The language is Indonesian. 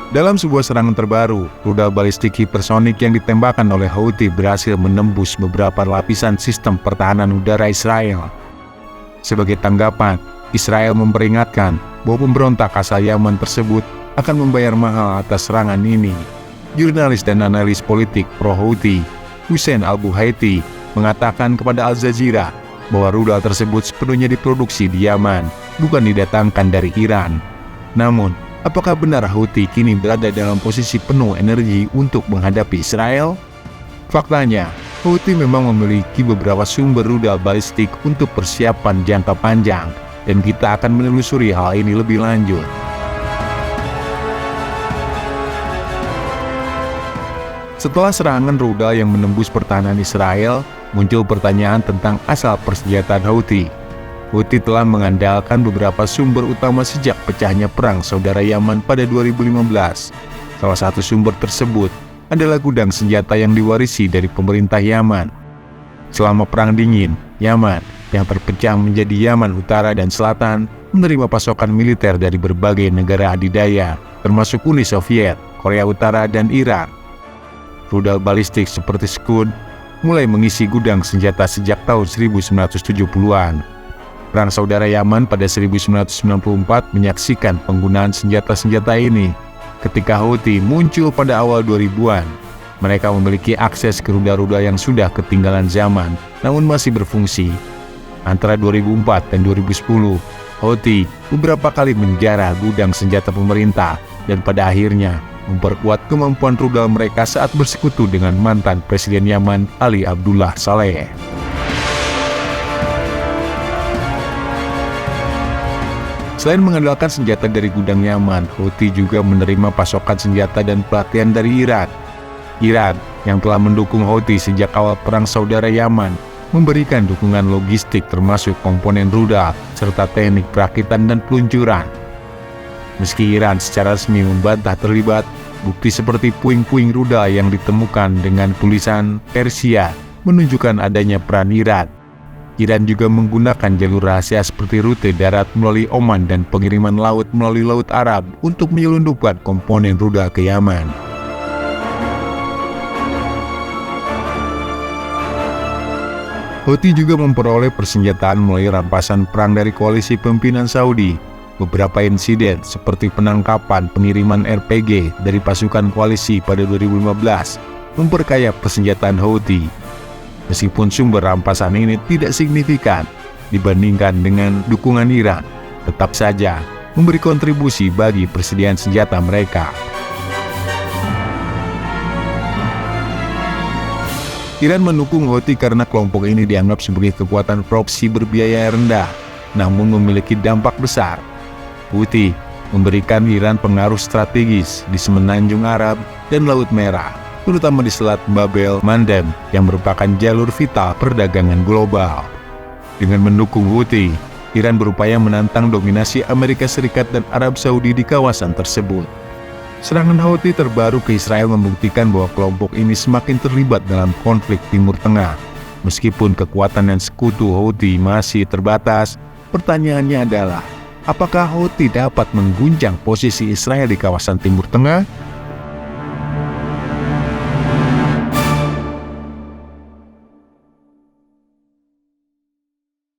Dalam sebuah serangan terbaru, rudal balistik hipersonik yang ditembakkan oleh Houthi berhasil menembus beberapa lapisan sistem pertahanan udara Israel. Sebagai tanggapan, Israel memperingatkan bahwa pemberontak asal Yaman tersebut akan membayar mahal atas serangan ini. Jurnalis dan analis politik pro-Houthi, Hussein Al-Buhaiti, mengatakan kepada Al Jazeera bahwa rudal tersebut sepenuhnya diproduksi di Yaman, bukan didatangkan dari Iran. Namun, apakah benar Houthi kini berada dalam posisi penuh energi untuk menghadapi Israel? Faktanya, Houthi memang memiliki beberapa sumber rudal balistik untuk persiapan jangka panjang, dan kita akan menelusuri hal ini lebih lanjut. Setelah serangan rudal yang menembus pertahanan Israel, muncul pertanyaan tentang asal persenjataan Houthi. Houthi telah mengandalkan beberapa sumber utama sejak pecahnya perang saudara Yaman pada 2015. Salah satu sumber tersebut adalah gudang senjata yang diwarisi dari pemerintah Yaman. Selama Perang Dingin, Yaman yang terpecah menjadi Yaman Utara dan Selatan menerima pasokan militer dari berbagai negara adidaya, termasuk Uni Soviet, Korea Utara, dan Iran. Rudal balistik seperti Scud mulai mengisi gudang senjata sejak tahun 1970-an. Perang saudara Yaman pada 1994 menyaksikan penggunaan senjata-senjata ini. Ketika Houthi muncul pada awal 2000-an, mereka memiliki akses ke rudal-rudal yang sudah ketinggalan zaman, namun masih berfungsi. Antara 2004 dan 2010, Houthi beberapa kali menjarah gudang senjata pemerintah dan pada akhirnya memperkuat kemampuan rudal mereka saat bersekutu dengan mantan Presiden Yaman Ali Abdullah Saleh. Selain mengandalkan senjata dari gudang Yaman, Houthi juga menerima pasokan senjata dan pelatihan dari Iran. Iran, yang telah mendukung Houthi sejak awal perang saudara Yaman, memberikan dukungan logistik termasuk komponen rudal, serta teknik perakitan dan peluncuran. Meski Iran secara resmi membantah terlibat, bukti seperti puing-puing rudal yang ditemukan dengan tulisan Persia menunjukkan adanya peran Iran. Iran juga menggunakan jalur rahasia seperti rute darat melalui Oman dan pengiriman laut melalui Laut Arab untuk menyelundupkan komponen rudal ke Yaman. Houthi juga memperoleh persenjataan melalui rampasan perang dari koalisi pimpinan Saudi. Beberapa insiden seperti penangkapan pengiriman RPG dari pasukan koalisi pada 2015 memperkaya persenjataan Houthi. Meskipun sumber rampasan ini tidak signifikan dibandingkan dengan dukungan Iran, tetap saja memberi kontribusi bagi persediaan senjata mereka. Iran mendukung Houthi karena kelompok ini dianggap sebagai kekuatan proksi berbiaya rendah, namun memiliki dampak besar. Houthi memberikan Iran pengaruh strategis di Semenanjung Arab dan Laut Merah, terutama di Selat Babel Mandeb yang merupakan jalur vital perdagangan global. Dengan mendukung Houthi, Iran berupaya menantang dominasi Amerika Serikat dan Arab Saudi di kawasan tersebut. Serangan Houthi terbaru ke Israel membuktikan bahwa kelompok ini semakin terlibat dalam konflik Timur Tengah. Meskipun kekuatan dan sekutu Houthi masih terbatas, pertanyaannya adalah, apakah Houthi dapat mengguncang posisi Israel di kawasan Timur Tengah?